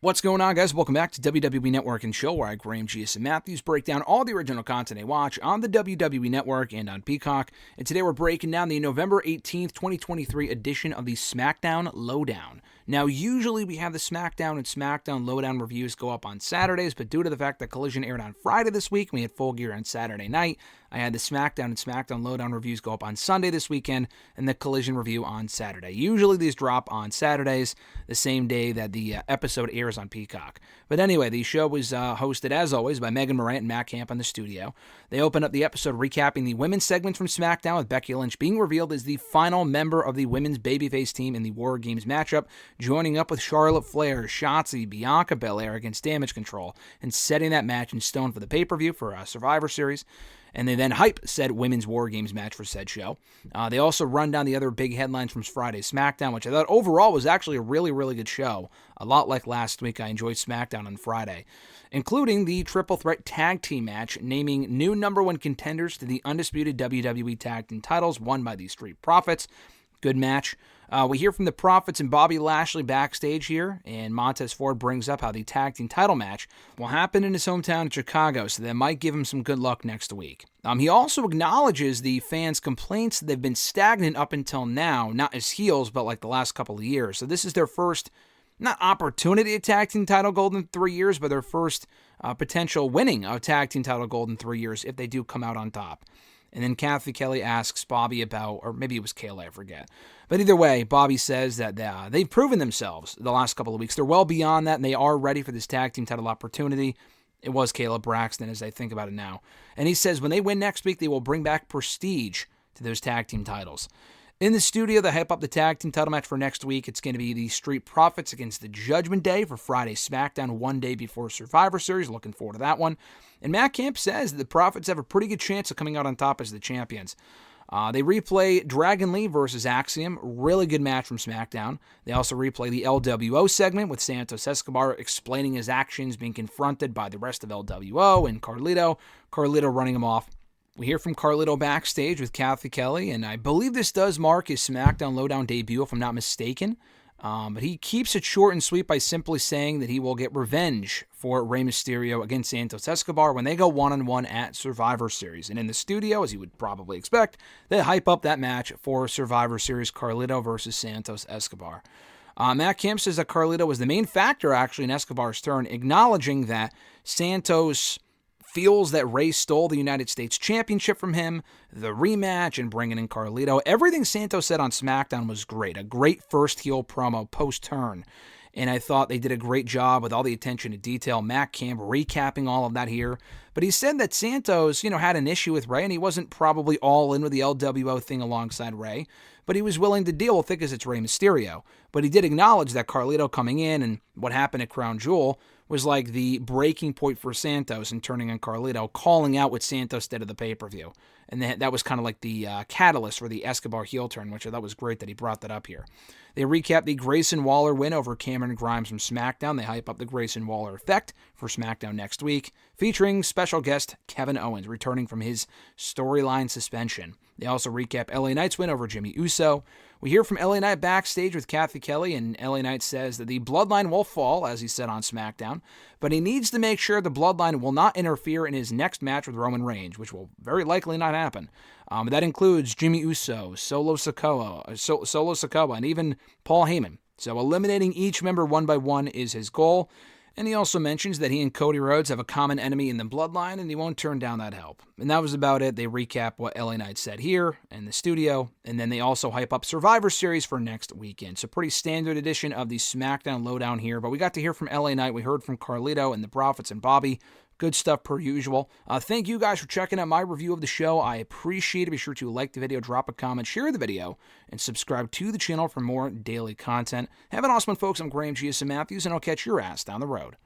What's going on, guys? Welcome back to WWE Network and Show, where I, Graham, G.S. and Matthews, break down all the original content I watch on the WWE Network and on Peacock. And today we're breaking down the November 18th, 2023 edition of the SmackDown LowDown. Now, usually we have the SmackDown and SmackDown LowDown reviews go up on Saturdays, but due to the fact that Collision aired on Friday this week, we had Full Gear on Saturday night, I had the SmackDown and SmackDown LowDown reviews go up on Sunday this weekend, and the Collision review on Saturday. Usually these drop on Saturdays, the same day that the episode airs on Peacock. But anyway, the show was hosted, as always, by Megan Morant and Matt Camp on the studio. They opened up the episode recapping the women's segment from SmackDown, with Becky Lynch being revealed as the final member of the women's babyface team in the War Games matchup, joining up with Charlotte Flair, Shotzi, Bianca Belair against Damage Control, and setting that match in stone for the pay-per-view for Survivor Series. And they then hype said women's War Games match for said show. They also run down the other big headlines from Friday's SmackDown, which I thought overall was actually a really, really good show. A lot like last week, I enjoyed SmackDown on Friday, including the Triple Threat Tag Team match, naming new number one contenders to the undisputed WWE Tag Team titles won by the Street Profits. Good match. We hear from the Profits and Bobby Lashley backstage here, and Montez Ford brings up how the tag team title match will happen in his hometown of Chicago, so that might give him some good luck next week. He also acknowledges the fans' complaints that they've been stagnant up until now, not as heels, but like the last couple of years. So this is their first, not opportunity at tag team title gold in 3 years, but their first potential winning of tag team title gold in 3 years if they do come out on top. And then Kathy Kelly asks Bobby about, or maybe it was Kayla, I forget. But either way, Bobby says that they've proven themselves the last couple of weeks. They're well beyond that, and they are ready for this tag team title opportunity. It was Kayla Braxton, as I think about it now. And he says when they win next week, they will bring back prestige to those tag team titles. In the studio, they hype up the tag team title match for next week. It's going to be the Street Profits against the Judgment Day for Friday's SmackDown, one day before Survivor Series. Looking forward to that one. And Matt Camp says that the Profits have a pretty good chance of coming out on top as the champions. They replay Dragon Lee versus Axiom. Really good match from SmackDown. They also replay the LWO segment with Santos Escobar explaining his actions, being confronted by the rest of LWO and Carlito running him off. We hear from Carlito backstage with Kathy Kelly, and I believe this does mark his SmackDown LowDown debut, if I'm not mistaken. But he keeps it short and sweet by simply saying that he will get revenge for Rey Mysterio against Santos Escobar when they go one-on-one at Survivor Series. And in the studio, as you would probably expect, they hype up that match for Survivor Series, Carlito versus Santos Escobar. Matt Camp says that Carlito was the main factor, actually, in Escobar's turn, acknowledging that Santos feels that Rey stole the United States Championship from him, the rematch, and bringing in Carlito. Everything Santos said on SmackDown was great. A great first heel promo post-turn. And I thought they did a great job with all the attention to detail. Matt Camp recapping all of that here. But he said that Santos, had an issue with Rey, and he wasn't probably all in with the LWO thing alongside Rey, but he was willing to deal with it because it's Rey Mysterio. But he did acknowledge that Carlito coming in and what happened at Crown Jewel was like the breaking point for Santos and turning on Carlito, calling out what Santos did at the pay-per-view. And that was kind of like the catalyst for the Escobar heel turn, which I thought was great that he brought that up here. They recap the Grayson Waller win over Cameron Grimes from SmackDown. They hype up the Grayson Waller effect for SmackDown next week, featuring special guest Kevin Owens returning from his storyline suspension. They also recap LA Knight's win over Jimmy Uso. We hear from LA Knight backstage with Kathy Kelly, and LA Knight says that the bloodline will fall, as he said on SmackDown, but he needs to make sure the bloodline will not interfere in his next match with Roman Reigns, which will very likely not happen. That includes Jimmy Uso, Solo Sikoa, and even Paul Heyman. So eliminating each member one by one is his goal. And he also mentions that he and Cody Rhodes have a common enemy in the bloodline, and he won't turn down that help. And that was about it. They recap what LA Knight said here in the studio, and then they also hype up Survivor Series for next weekend. So pretty standard edition of the SmackDown LowDown here, but we got to hear from LA Knight. We heard from Carlito and the Profits and Bobby. Good stuff per usual. Thank you guys for checking out my review of the show. I appreciate it. Be sure to like the video, drop a comment, share the video, and subscribe to the channel for more daily content. Have an awesome one, folks. I'm Graham G.S. Matthews, and I'll catch your ass down the road.